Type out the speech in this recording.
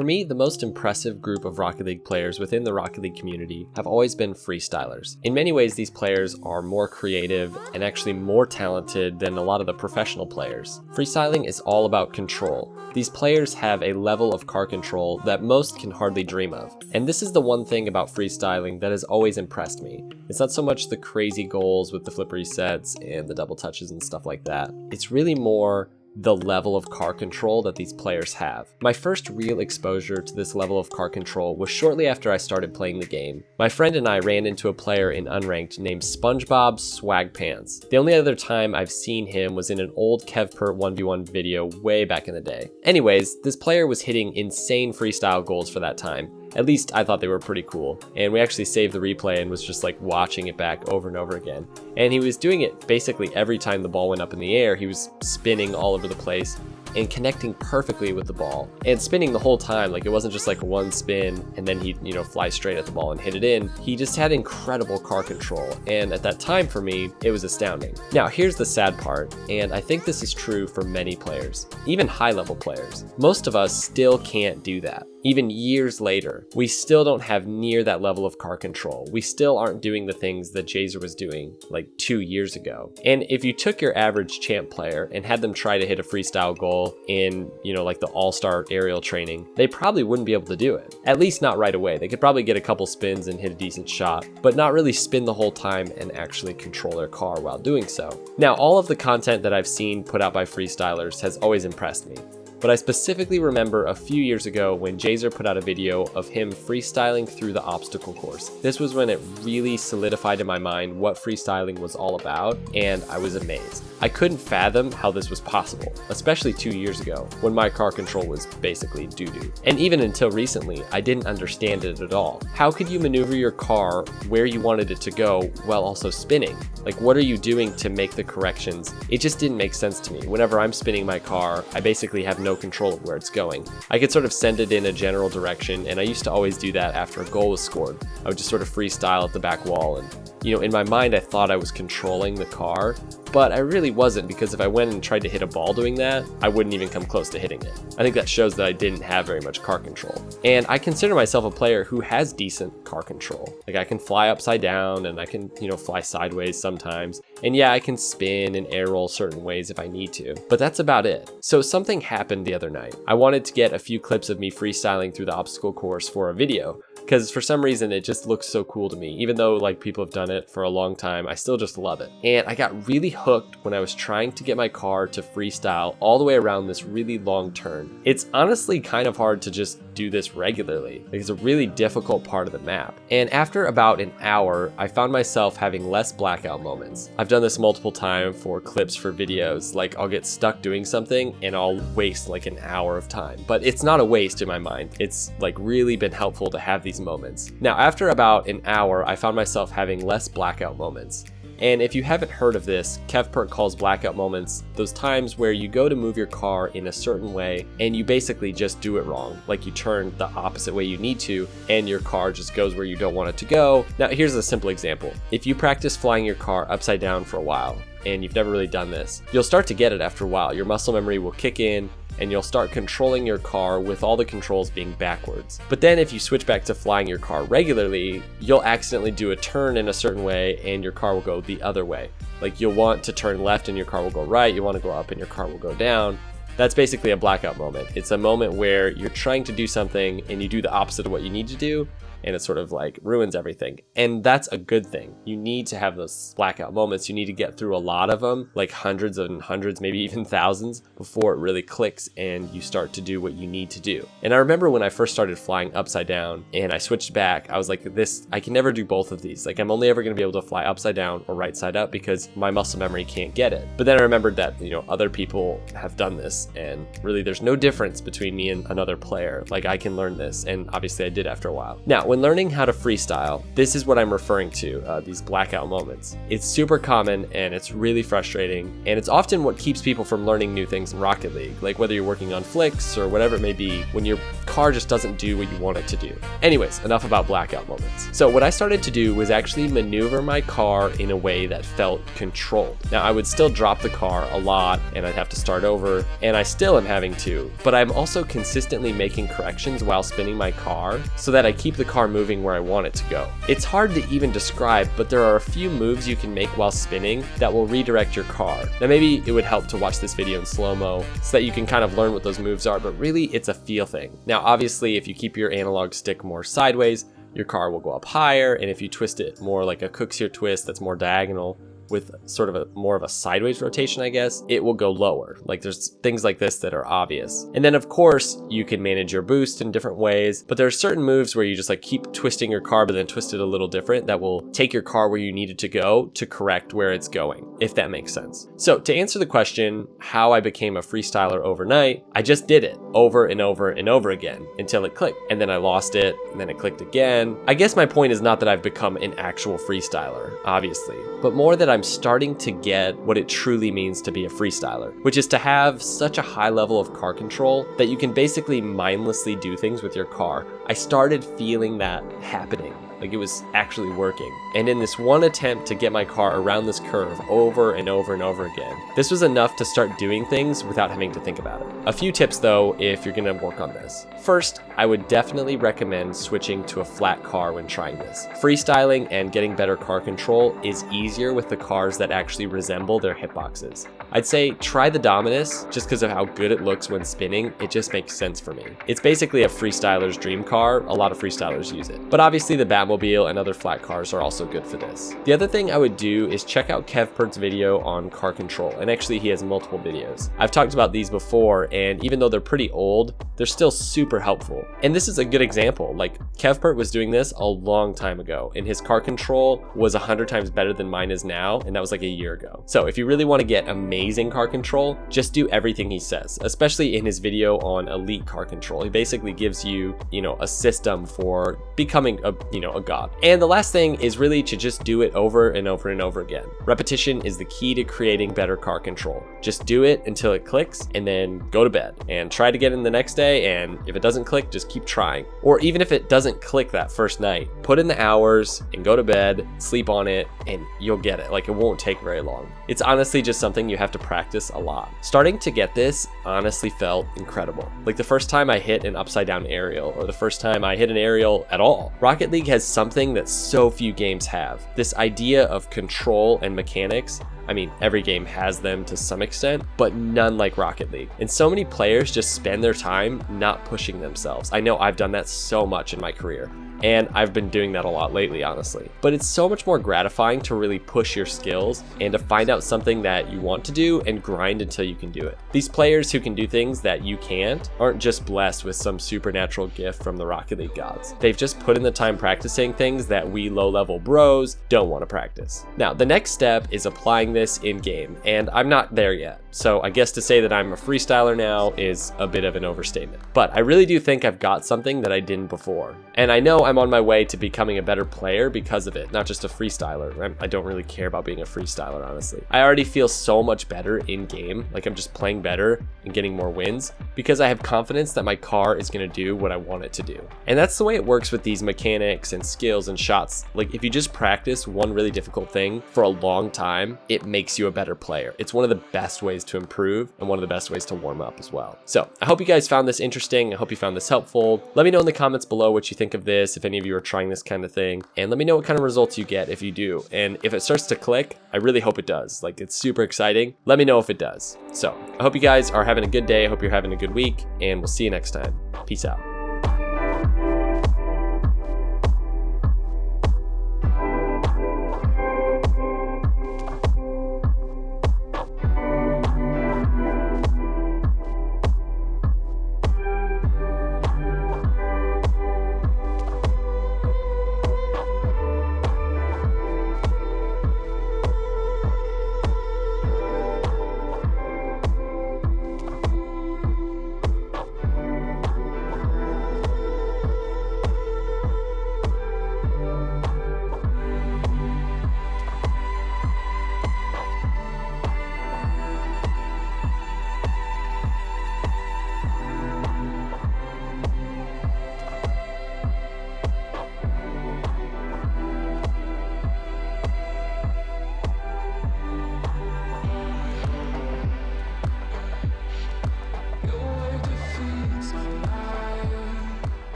For me, the most impressive group of Rocket League players within the Rocket League community have always been freestylers. In many ways, these players are more creative and actually more talented than a lot of the professional players. Freestyling is all about control. These players have a level of car control that most can hardly dream of. And this is the one thing about freestyling that has always impressed me. It's not so much the crazy goals with the flip resets and the double touches and stuff like that. It's really more the level of car control that these players have. My first real exposure to this level of car control was shortly after I started playing the game. My friend and I ran into a player in Unranked named SpongeBob Swag Pants. The only other time I've seen him was in an old KevPert 1v1 video way back in the day. Anyways, this player was hitting insane freestyle goals for that time. At least I thought they were pretty cool, and we actually saved the replay and was just like watching it back over and over again. And he was doing it basically every time the ball went up in the air. He was spinning all over the place and connecting perfectly with the ball and spinning the whole time. Like, it wasn't just like one spin and then he'd, fly straight at the ball and hit it in. He just had incredible car control, and at that time for me, it was astounding. Now here's the sad part, and I think this is true for many players, even high-level players. Most of us still can't do that. Even years later, we still don't have near that level of car control. We still aren't doing the things that Jhzer was doing like 2 years ago. And if you took your average champ player and had them try to hit a freestyle goal in, like the all-star aerial training, they probably wouldn't be able to do it. At least not right away. They could probably get a couple spins and hit a decent shot, but not really spin the whole time and actually control their car while doing so. Now, all of the content that I've seen put out by freestylers has always impressed me. But I specifically remember a few years ago when Jhzer put out a video of him freestyling through the obstacle course. This was when it really solidified in my mind what freestyling was all about, and I was amazed. I couldn't fathom how this was possible, especially 2 years ago when my car control was basically doo-doo. And even until recently, I didn't understand it at all. How could you maneuver your car where you wanted it to go while also spinning? Like, what are you doing to make the corrections? It just didn't make sense to me. Whenever I'm spinning my car, I basically have no control of where it's going. I could sort of send it in a general direction, and I used to always do that after a goal was scored. I would just sort of freestyle at the back wall, and in my mind I thought I was controlling the car, but I really wasn't, because if I went and tried to hit a ball doing that, I wouldn't even come close to hitting it. I think that shows that I didn't have very much car control. And I consider myself a player who has decent car control. Like, I can fly upside down, and I can, fly sideways sometimes. And yeah, I can spin and air roll certain ways if I need to, but that's about it. So something happened the other night. I wanted to get a few clips of me freestyling through the obstacle course for a video, because for some reason it just looks so cool to me. Even though like people have done it for a long time, I still just love it. And I got really hooked when I was trying to get my car to freestyle all the way around this really long turn. It's honestly kind of hard to just do this regularly. Like, it's a really difficult part of the map. And after about an hour, I found myself having less blackout moments. I've done this multiple times for clips for videos. Like, I'll get stuck doing something and I'll waste like an hour of time, but it's not a waste in my mind. It's like really been helpful to have these moments. Now, after about an hour, I found myself having less blackout moments. And if you haven't heard of this, KevPert calls blackout moments those times where you go to move your car in a certain way and you basically just do it wrong. Like, you turn the opposite way you need to and your car just goes where you don't want it to go. Now, here's a simple example. If you practice flying your car upside down for a while and you've never really done this, you'll start to get it after a while. Your muscle memory will kick in and you'll start controlling your car with all the controls being backwards. But then if you switch back to flying your car regularly, you'll accidentally do a turn in a certain way and your car will go the other way. Like, you'll want to turn left and your car will go right, you want to go up and your car will go down. That's basically a blackout moment. It's a moment where you're trying to do something and you do the opposite of what you need to do, and it sort of like ruins everything. And that's a good thing. You need to have those blackout moments. You need to get through a lot of them, like hundreds and hundreds, maybe even thousands, before it really clicks and you start to do what you need to do. And I remember when I first started flying upside down and I switched back, I was like, I can never do both of these. Like, I'm only ever gonna be able to fly upside down or right side up because my muscle memory can't get it. But then I remembered that, other people have done this, and really there's no difference between me and another player. Like, I can learn this, and obviously I did after a while. Now, when learning how to freestyle, this is what I'm referring to, these blackout moments. It's super common and it's really frustrating, and it's often what keeps people from learning new things in Rocket League, like whether you're working on flicks or whatever it may be, when your car just doesn't do what you want it to do. Anyways, enough about blackout moments. So what I started to do was actually maneuver my car in a way that felt controlled. Now, I would still drop the car a lot and I'd have to start over, and I still am having to, but I'm also consistently making corrections while spinning my car so that I keep the car moving where I want it to go. It's hard to even describe, but there are a few moves you can make while spinning that will redirect your car. Now, maybe it would help to watch this video in slow-mo so that you can kind of learn what those moves are, but really it's a feel thing. Now, obviously, if you keep your analog stick more sideways, your car will go up higher, and if you twist it more like a Cookseer twist that's more diagonal, with sort of a more of a sideways rotation, I guess, it will go lower. Like, there's things like this that are obvious. And then of course you can manage your boost in different ways, but there are certain moves where you just like keep twisting your car but then twist it a little different that will take your car where you need it to go to correct where it's going, if that makes sense. So to answer the question, how I became a freestyler overnight, I just did it over and over and over again until it clicked, and then I lost it, and then it clicked again. I guess my point is not that I've become an actual freestyler, obviously, but more that I'm starting to get what it truly means to be a freestyler, which is to have such a high level of car control that you can basically mindlessly do things with your car. I started feeling that happening. Like, it was actually working. And in this one attempt to get my car around this curve over and over and over again, this was enough to start doing things without having to think about it. A few tips though, if you're gonna work on this. First, I would definitely recommend switching to a flat car when trying this. Freestyling and getting better car control is easier with the cars that actually resemble their hitboxes. I'd say try the Dominus just because of how good it looks when spinning. It just makes sense for me. It's basically a freestyler's dream car. A lot of freestylers use it. But obviously the Batmobile and other flat cars are also good for this. The other thing I would do is check out KevPert's video on car control, and actually he has multiple videos. I've talked about these before, and even though they're pretty old, they're still super helpful. And this is a good example. Like, KevPert was doing this a long time ago, and his car control was 100 times better than mine is now, and that was like a year ago. So if you really want to get amazing car control, just do everything he says, especially in his video on elite car control. He basically gives you, a system for becoming a god. And the last thing is really to just do it over and over and over again. Repetition is the key to creating better car control. Just do it until it clicks, and then go to bed and try to get in the next day, and if it doesn't click, just keep trying. Or even if it doesn't click that first night, put in the hours and go to bed, sleep on it, and you'll get it. Like, it won't take very long. It's honestly just something you have to practice a lot. Starting to get this honestly felt incredible. Like the first time I hit an upside down aerial, or the first time I hit an aerial at all. Rocket League has something that so few games have. This idea of control and mechanics. I mean, every game has them to some extent, but none like Rocket League. And so many players just spend their time not pushing themselves. I know I've done that so much in my career, and I've been doing that a lot lately, honestly. But it's so much more gratifying to really push your skills and to find out something that you want to do and grind until you can do it. These players who can do things that you can't aren't just blessed with some supernatural gift from the Rocket League gods. They've just put in the time practicing things that we low-level bros don't want to practice. Now, the next step is applying this in-game, and I'm not there yet. So I guess to say that I'm a freestyler now is a bit of an overstatement. But I really do think I've got something that I didn't before. And I know I'm on my way to becoming a better player because of it, not just a freestyler. I don't really care about being a freestyler, honestly. I already feel so much better in-game, like I'm just playing better and getting more wins, because I have confidence that my car is going to do what I want it to do. And that's the way it works with these mechanics and skills and shots. Like, if you just practice one really difficult thing for a long time, it makes you a better player. It's one of the best ways to improve and one of the best ways to warm up as well. So I hope you guys found this interesting. I hope you found this helpful. Let me know in the comments below what you think of this, if any of you are trying this kind of thing, and let me know what kind of results you get if you do. And if it starts to click, I really hope it does. Like, it's super exciting. Let me know if it does. So I hope you guys are having a good day. I hope you're having a good week, and we'll see you next time. Peace out.